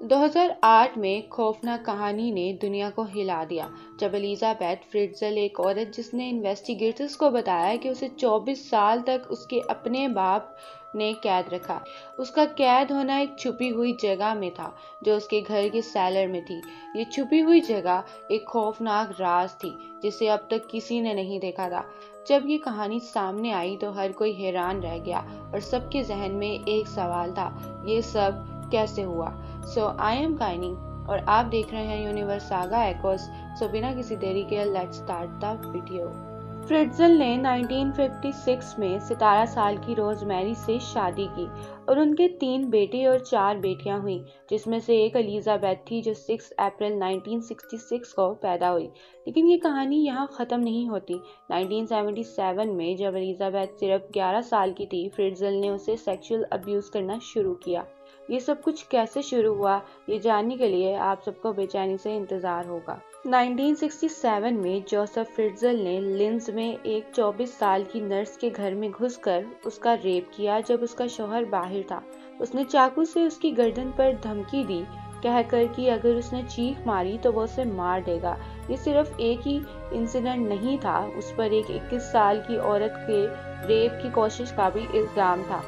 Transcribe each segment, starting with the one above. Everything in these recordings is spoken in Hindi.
2008 में खौफनाक कहानी ने दुनिया को हिला दिया जब एलिजाबेथ फ्रिट्ज़ल, एक औरत जिसने इन्वेस्टिगेटर्स को बताया कि उसे 24 साल तक उसके अपने बाप ने कैद रखा। उसका कैद होना एक छुपी हुई जगह में था जो उसके घर के सेलर में थी। ये छुपी हुई जगह एक खौफनाक राज थी जिसे अब तक किसी ने नहीं देखा था। जब ये कहानी सामने आई तो हर कोई हैरान रह गया और सबके जहन में एक सवाल था, ये सब कैसे हुआ। आई एम काइनी और आप देख रहे हैं यूनिवर्स सागा एकोस। बिना किसी देरी के लेट्स स्टार्ट द वीडियो। फ्रिट्ज़ल ने 1956 में 17 साल की रोजमेरी से शादी की और उनके 3 बेटे और 4 बेटियां हुईं, जिसमें से एक एलिजाबेथ थी जो 6 अप्रैल 1966 को पैदा हुई। लेकिन ये कहानी यहाँ ख़त्म नहीं होती। 1977 में जब एलिजाबेथ सिर्फ 11 साल की थी, फ्रिट्ज़ल ने उसे सेक्सुअल अब्यूज़ करना शुरू किया। ये सब कुछ कैसे शुरू हुआ, ये जानने के लिए आप सबको बेचैनी से इंतजार होगा। 1967 में जोसेफ फ्रिट्ज़ल ने लिंज में एक 24 साल की नर्स के घर में घुसकर उसका रेप किया जब उसका शौहर बाहर था। उसने चाकू से उसकी गर्दन पर धमकी दी, कहकर कि अगर उसने चीख मारी तो वो उसे मार देगा। ये सिर्फ एक ही इंसिडेंट नहीं था, उस पर एक 21 साल की औरत के रेप की कोशिश का भी इल्जाम था।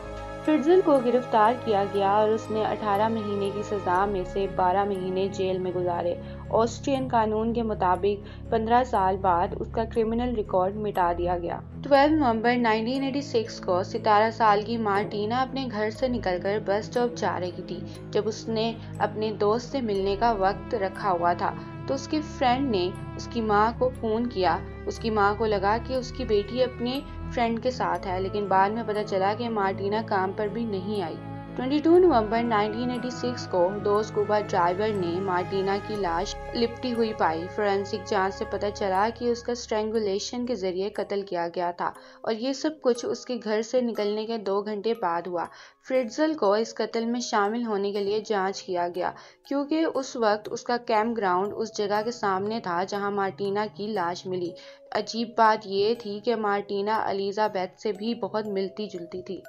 फ्रिट्ज़ल को गिरफ्तार किया गया और उसने 18 महीने की सजा में से 12 महीने जेल में गुजारे। ऑस्ट्रियन कानून के मुताबिक 15 साल बाद उसका क्रिमिनल रिकॉर्ड मिटा दिया गया। 12 नवंबर 1986 को 17 साल की मार्टिना अपने घर से निकलकर बस स्टॉप जा रही थी। जब उसने अपने दोस्त से मिलने का वक्त रखा हुआ था तो उसके फ्रेंड ने उसकी माँ को फोन किया। उसकी माँ को लगा कि उसकी बेटी अपने फ्रेंड के साथ है, लेकिन बाद में पता चला कि मार्टिना काम पर भी नहीं आई। 22 नवंबर 1986 को 2 स्कूबा ड्राइवर ने मार्टिना की लाश लिपटी हुई पाई। फोरेंसिक जांच से पता चला कि उसका स्ट्रैंगुलेशन के जरिए कत्ल किया गया था और ये सब कुछ उसके घर से निकलने के 2 घंटे बाद हुआ। फ्रिट्ज़ल को इस कत्ल में शामिल होने के लिए जांच किया गया क्योंकि उस वक्त उसका कैंप ग्राउंड उस जगह के सामने था जहां मार्टिना की लाश मिली। अजीब बात यह थी कि मार्टिना एलिजाबेथ से भी बहुत मिलती जुलती थी।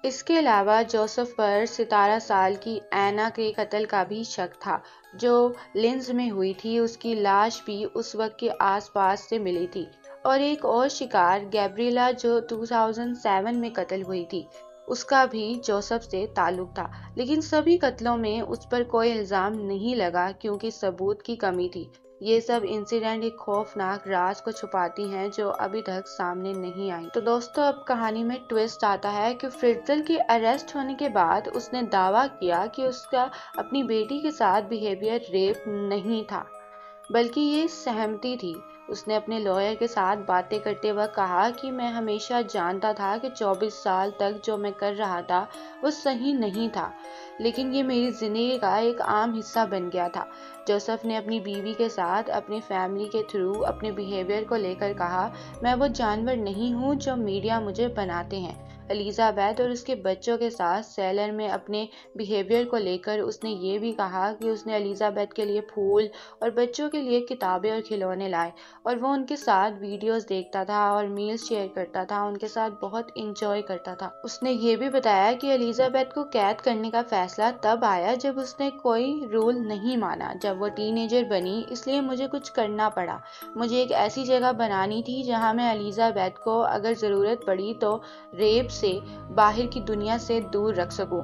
इसके अलावा जोसेफ पर 17 साल की एना के कत्ल का भी शक था जो लिंज में हुई थी। उसकी लाश भी उस वक्त के आसपास से मिली थी और एक और शिकार गैब्रिएला जो 2007 में कत्ल हुई थी, उसका भी जोसेफ से ताल्लुक था। लेकिन सभी कत्लों में उस पर कोई इल्जाम नहीं लगा क्योंकि सबूत की कमी थी। ये सब इंसिडेंट एक खौफनाक राज को छुपाती हैं जो अभी तक सामने नहीं आई। तो दोस्तों, अब कहानी में ट्विस्ट आता है कि फ्रिट्ज़ल के अरेस्ट होने के बाद उसने दावा किया कि उसका अपनी बेटी के साथ बिहेवियर रेप नहीं था, बल्कि ये सहमति थी। उसने अपने लॉयर के साथ बातें करते वक्त कहा कि मैं हमेशा जानता था कि 24 साल तक जो मैं कर रहा था वो सही नहीं था, लेकिन ये मेरी जिंदगी का एक आम हिस्सा बन गया था। जोसेफ ने अपनी बीवी के साथ अपनी फैमिली के थ्रू अपने बिहेवियर को लेकर कहा, मैं वो जानवर नहीं हूँ जो मीडिया मुझे बनाते हैं। एलिजाबेथ और उसके बच्चों के साथ सेलर में अपने बिहेवियर को लेकर उसने ये भी कहा कि उसने एलिजाबेथ के लिए फूल और बच्चों के लिए किताबें और खिलौने लाए और वो उनके साथ वीडियोस देखता था और मील्स शेयर करता था, उनके साथ बहुत इंजॉय करता था। उसने ये भी बताया कि एलिजाबेथ को कैद करने का फैसला तब आया जब उसने कोई रूल नहीं माना। जब वो टीनेजर बनी इसलिए मुझे कुछ करना पड़ा। मुझे एक ऐसी जगह बनानी थी जहाँ मैं एलिजाबेथ को अगर ज़रूरत पड़ी तो रेप से बाहर की दुनिया से दूर रख सकूं।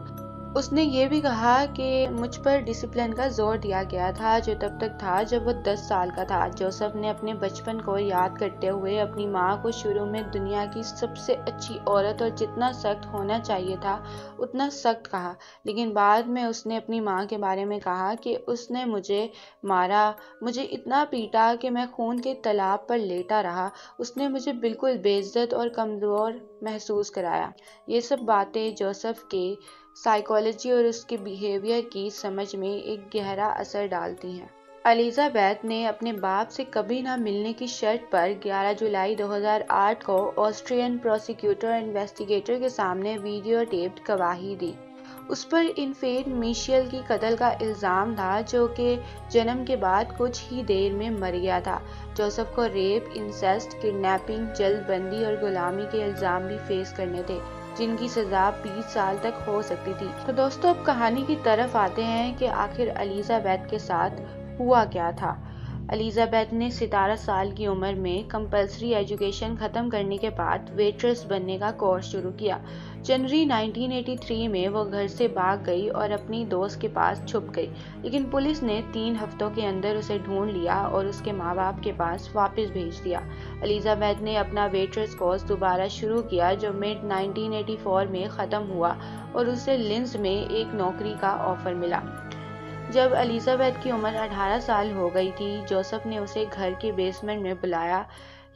उसने ये भी कहा कि मुझ पर डिसिप्लिन का जोर दिया गया था जो तब तक था जब वो 10 साल का था। जोसेफ ने अपने बचपन को याद करते हुए अपनी माँ को शुरू में दुनिया की सबसे अच्छी औरत और जितना सख्त होना चाहिए था उतना सख्त कहा, लेकिन बाद में उसने अपनी माँ के बारे में कहा कि उसने मुझे मारा, मुझे इतना पीटा कि मैं खून के तालाब पर लेटा रहा। उसने मुझे बिल्कुल बेइज्जत और कमज़ोर महसूस कराया। ये सब बातें जोसेफ के साइकोलॉजी और उसके बिहेवियर की समझ में एक गहरा असर डालती हैं। एलिजाबेथ ने अपने बाप से कभी ना मिलने की शर्त पर 11 जुलाई 2008 को ऑस्ट्रियन प्रोसिक्यूटर इन्वेस्टिगेटर के सामने वीडियो टेप्ड गवाही दी। उस पर इन्फेंट मिशेल की कत्ल का इल्ज़ाम था जो कि जन्म के बाद कुछ ही देर में मर गया था। जोसेफ को रेप, इंसेस्ट, किडनैपिंग, जल्दबंदी और गुलामी के इल्ज़ाम भी फेस करने थे। जिनकी सजा 20 साल तक हो सकती थी। तो दोस्तों, अब कहानी की तरफ आते हैं कि आखिर एलिजाबेथ के साथ हुआ क्या था। एलिजाबेथ ने 17 साल की उम्र में कंपलसरी एजुकेशन खत्म करने के बाद वेट्रेस बनने का कोर्स शुरू किया। जनवरी 1983 में वो घर से भाग गई और अपनी दोस्त के पास छुप गई, लेकिन पुलिस ने 3 हफ्तों के अंदर उसे ढूंढ लिया और उसके माँ बाप के पास वापस भेज दिया। एलिजाबेथ ने अपना वेट्रेस कोर्स दोबारा शुरू किया, जो मिड 1984 में ख़त्म हुआ और उसे लिंस में एक नौकरी का ऑफर मिला। जब एलिजाबेथ की उम्र 18 साल हो गई थी, जोसेफ ने उसे घर के बेसमेंट में बुलाया,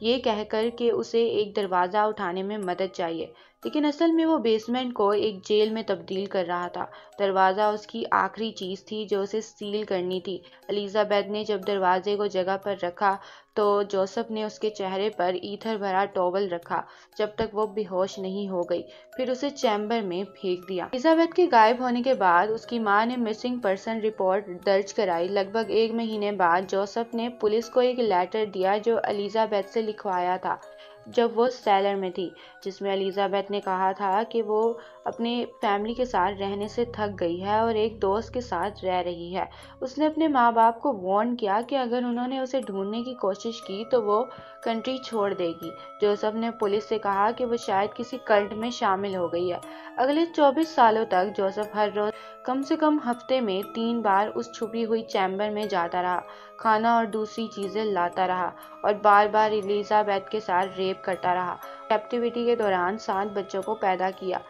ये कहकर कि उसे एक दरवाज़ा उठाने में मदद चाहिए, लेकिन असल में वो बेसमेंट को एक जेल में तब्दील कर रहा था। दरवाज़ा उसकी आखिरी चीज़ थी जो उसे सील करनी थी। एलिजाबेथ ने जब दरवाजे को जगह पर रखा तो जोसेफ ने उसके चेहरे पर ईथर भरा टॉवल रखा जब तक वो बेहोश नहीं हो गई, फिर उसे चैम्बर में फेंक दिया। एलिजाबेथ के गायब होने के बाद उसकी मां ने मिसिंग पर्सन रिपोर्ट दर्ज कराई। लगभग 1 महीने बाद जोसेफ ने पुलिस को एक लेटर दिया जो एलिजाबेथ से लिखवाया था जब वो सेलर में थी, जिसमें एलिजाबेथ ने कहा था कि वो अपने फैमिली के साथ रहने से थक गई है और एक दोस्त के साथ रह रही है। उसने अपने माँ बाप को वार्न किया कि अगर उन्होंने उसे ढूंढने की कोशिश की तो वो कंट्री छोड़ देगी। जोसेफ ने पुलिस से कहा कि वो शायद किसी कल्ट में शामिल हो गई है। अगले 24 सालों तक जोसेफ हर रोज कम से कम हफ्ते में 3 बार उस छुपी हुई चैम्बर में जाता रहा, खाना और दूसरी चीजें लाता रहा और बार बार एलिजाबेथ के साथ रेप करता रहा। कैप्टिविटी के दौरान 7 बच्चों को पैदा किया।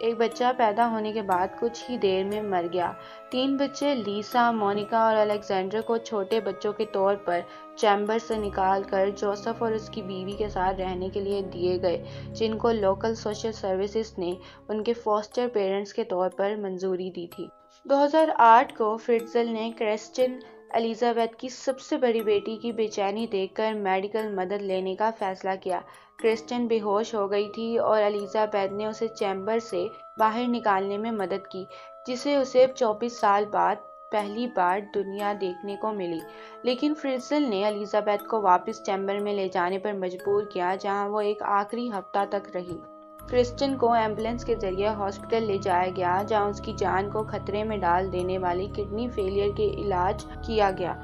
एक बच्चा पैदा होने के बाद कुछ ही देर में मर गया। 3 बच्चे लीसा, मोनिका और अलेक्जेंडर को छोटे बच्चों के तौर पर चैम्बर से निकालकर जोसेफ और उसकी बीवी के साथ रहने के लिए दिए गए, जिनको लोकल सोशल सर्विसेज ने उनके फॉस्टर पेरेंट्स के तौर पर मंजूरी दी थी। 2008 को फ्रिट्जल ने क्रिस्टिन, एलिजाबेथ की सबसे बड़ी बेटी, की बेचैनी देखकर मेडिकल मदद लेने का फैसला किया। क्रिस्टिन बेहोश हो गई थी और एलिजाबेथ ने उसे चैम्बर से बाहर निकालने में मदद की, जिसे उसे 24 साल बाद पहली बार दुनिया देखने को मिली। लेकिन फ्रिट्जल ने एलिजाबेथ को वापस चैम्बर में ले जाने पर मजबूर किया, जहां वो एक आखिरी हफ्ता तक रही। क्रिस्टिन को एम्बुलेंस के जरिए हॉस्पिटल ले जाया गया, जहां उसकी जान को खतरे में डाल देने वाली किडनी फेलियर के इलाज किया गया।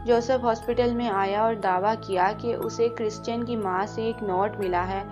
जोसेफ हॉस्पिटल में आया और दावा किया कि उसे क्रिस्टियन की मां से एक नोट मिला है।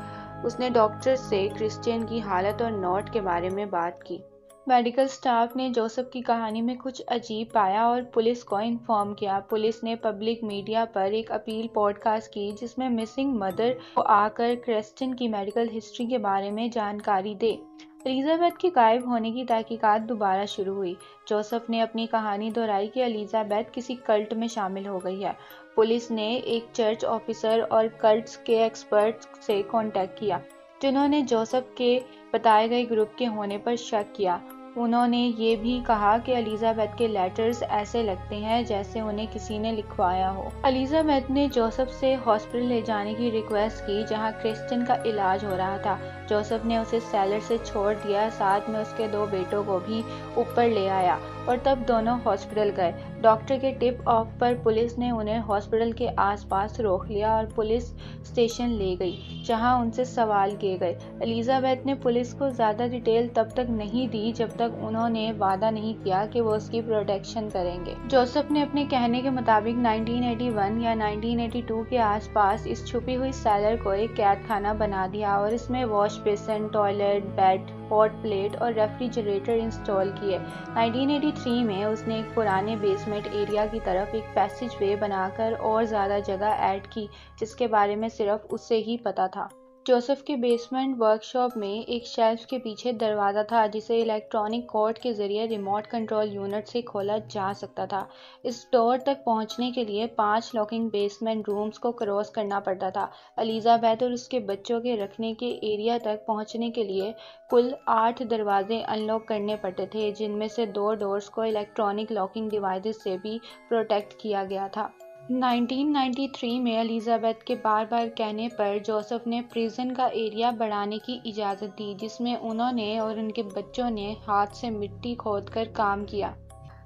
उसने डॉक्टर से क्रिस्टियन की हालत और नोट के बारे में बात की। मेडिकल स्टाफ ने जोसेफ की कहानी में कुछ अजीब पाया और पुलिस को इन्फॉर्म किया। पुलिस ने पब्लिक मीडिया पर एक अपील पॉडकास्ट की, जिसमें मिसिंग मदर को आकर क्रिस्टियन की मेडिकल हिस्ट्री के बारे में जानकारी दे। एलिजाबेथ के गायब होने की तहकीकात दोबारा शुरू हुई। जोसेफ ने अपनी कहानी दोहराई कि एलिजाबेथ किसी कल्ट में शामिल हो गई है। पुलिस ने एक चर्च ऑफिसर और कल्ट्स के एक्सपर्ट से कांटेक्ट किया, जिन्होंने जोसेफ के बताए गए ग्रुप के होने पर शक किया। उन्होंने ये भी कहा कि एलिजाबेथ के लेटर्स ऐसे लगते हैं जैसे उन्हें किसी ने लिखवाया हो। एलिजाबेथ ने जोसेफ से हॉस्पिटल ले जाने की रिक्वेस्ट की, जहां क्रिस्टियन का इलाज हो रहा था। जोसेफ ने उसे सेलर से छोड़ दिया, साथ में उसके 2 बेटों को भी ऊपर ले आया और तब दोनों हॉस्पिटल गए। डॉक्टर के टिप ऑफ पर पुलिस ने उन्हें हॉस्पिटल के आसपास रोक लिया और पुलिस स्टेशन ले गई, जहां उनसे सवाल किए गए। एलिजाबेथ ने पुलिस को ज्यादा डिटेल तब तक नहीं दी जब तक उन्होंने वादा नहीं किया कि वो उसकी प्रोटेक्शन करेंगे। जोसेफ ने अपने कहने के मुताबिक 1981 या 1982 के आसपास इस छुपी हुई सेलर को एक कैद खाना बना दिया और इसमें wash basin, toilet, bed, hot plate और रेफ्रिजरेटर इंस्टॉल किए। 1983 में उसने एक पुराने बेसमेंट एरिया की तरफ एक पैसेज वे बनाकर और ज़्यादा जगह ऐड की, जिसके बारे में सिर्फ उससे ही पता था। जोसेफ के बेसमेंट वर्कशॉप में एक शेल्फ के पीछे दरवाज़ा था, जिसे इलेक्ट्रॉनिक कोड के जरिए रिमोट कंट्रोल यूनिट से खोला जा सकता था। इस डोर तक पहुंचने के लिए 5 लॉकिंग बेसमेंट रूम्स को क्रॉस करना पड़ता था। एलिजाबेथ और उसके बच्चों के रखने के एरिया तक पहुंचने के लिए कुल 8 दरवाजे अनलॉक करने पड़ते थे, जिनमें से 2 डोर्स को इलेक्ट्रॉनिक लॉकिंग डिवाइसेस से भी प्रोटेक्ट किया गया था। 1993 में एलिजाबेथ के बार बार कहने पर जोसेफ ने प्रिजन का एरिया बढ़ाने की इजाज़त दी, जिसमें उन्होंने और उनके बच्चों ने हाथ से मिट्टी खोदकर काम किया।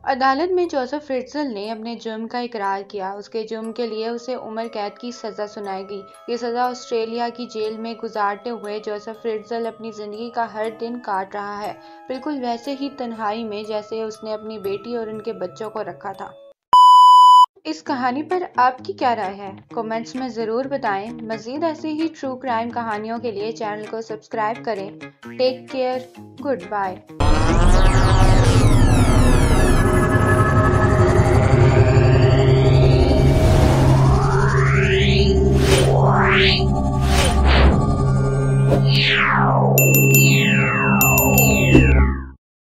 अदालत में जोसेफ फ्रिट्ज़ल ने अपने जुर्म का इकरार किया। उसके जुर्म के लिए उसे उम्र कैद की सजा सुनाई गई। ये सजा ऑस्ट्रेलिया की जेल में गुजारते हुए जोसेफ फ्रिट्ज़ल अपनी जिंदगी का हर दिन काट रहा है, बिल्कुल वैसे ही तन्हाई में जैसे उसने अपनी बेटी और उनके बच्चों को रखा था। इस कहानी पर आपकी क्या राय है? कमेंट्स में ज़रूर बताएं। मज़ीद ऐसी ही ट्रू क्राइम कहानियों के लिए चैनल को सब्सक्राइब करें। Take care, good bye.